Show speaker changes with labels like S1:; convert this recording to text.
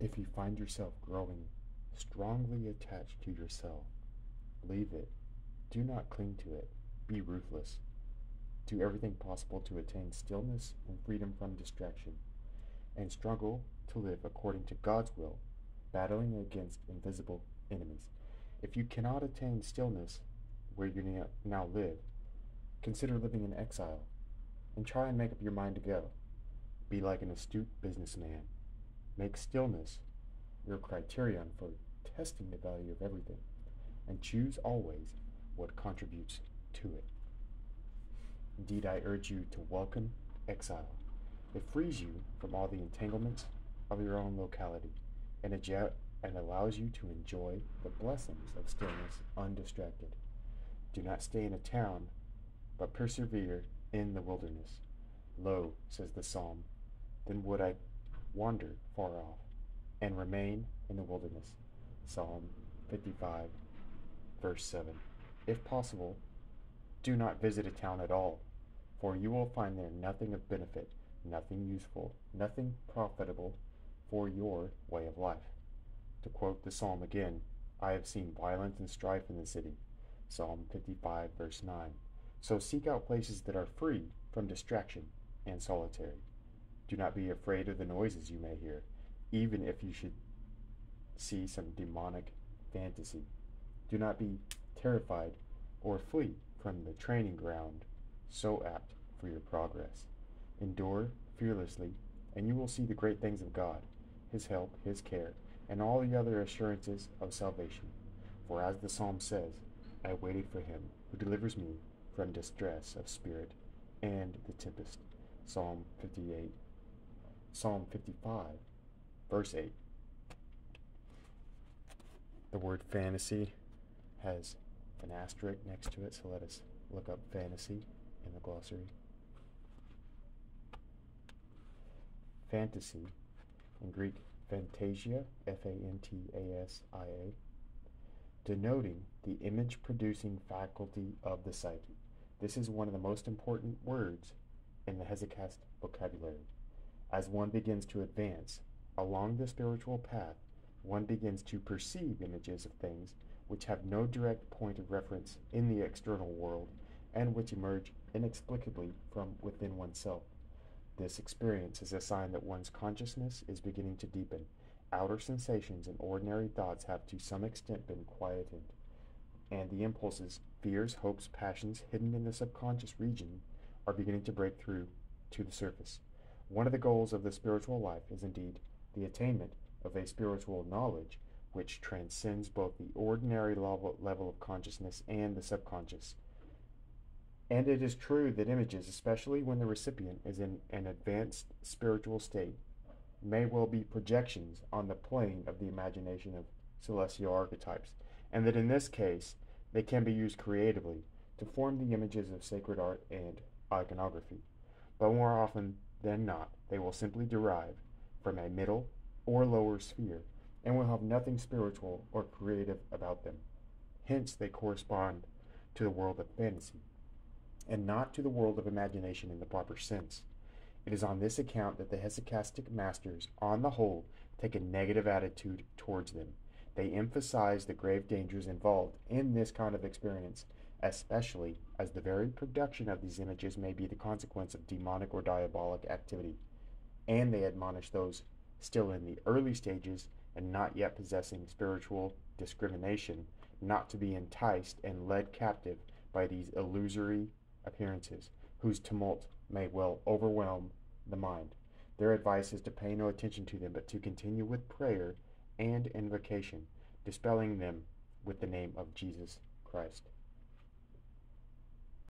S1: If you find yourself growing strongly attached to yourself, leave it. Do not cling to it. Be ruthless. Do everything possible to attain stillness and freedom from distraction, and struggle to live according to God's will, battling against invisible enemies. If you cannot attain stillness where you now live, consider living in exile and try and make up your mind to go. Be like an astute businessman. Make stillness your criterion for testing the value of everything, and choose always what contributes to it. Indeed, I urge you to welcome exile. It frees you from all the entanglements of your own locality and allows you to enjoy the blessings of stillness undistracted. Do not stay in a town, but persevere in the wilderness. Lo, says the psalm, then would I wander far off and remain in the wilderness. Psalm 55, verse 7. If possible, do not visit a town at all, for you will find there nothing of benefit, nothing useful, nothing profitable for your way of life. To quote the psalm again, I have seen violence and strife in the city. Psalm 55, verse 9. So seek out places that are free from distraction and solitary. Do not be afraid of the noises you may hear, even if you should see some demonic fantasy. Do not be terrified or flee from the training ground so apt for your progress. Endure fearlessly, and you will see the great things of God, His help, His care, and all the other assurances of salvation. For as the psalm says, I waited for Him who delivers me from distress of spirit and the tempest. Psalm 55, verse 8. The word fantasy has an asterisk next to it, so let us look up fantasy in the glossary. Fantasy, in Greek fantasia, F-A-N-T-A-S-I-A, denoting the image-producing faculty of the psyche. This is one of the most important words in the hesychast vocabulary. As one begins to advance along the spiritual path, one begins to perceive images of things which have no direct point of reference in the external world and which emerge inexplicably from within oneself. This experience is a sign that one's consciousness is beginning to deepen. Outer sensations and ordinary thoughts have to some extent been quieted, and the impulses, fears, hopes, passions hidden in the subconscious region are beginning to break through to the surface. One of the goals of the spiritual life is indeed the attainment of a spiritual knowledge which transcends both the ordinary level of consciousness and the subconscious. And it is true that images, especially when the recipient is in an advanced spiritual state, may well be projections on the plane of the imagination of celestial archetypes, and that in this case they can be used creatively to form the images of sacred art and iconography. But more often than not, they will simply derive from a middle or lower sphere and will have nothing spiritual or creative about them. Hence, they correspond to the world of fantasy, and not to the world of imagination in the proper sense. It is on this account that the hesychastic masters, on the whole, take a negative attitude towards them. They emphasize the grave dangers involved in this kind of experience, especially as the very production of these images may be the consequence of demonic or diabolic activity. And they admonish those still in the early stages and not yet possessing spiritual discrimination not to be enticed and led captive by these illusory appearances, whose tumult may well overwhelm the mind. Their advice is to pay no attention to them, but to continue with prayer and invocation, dispelling them with the name of Jesus Christ.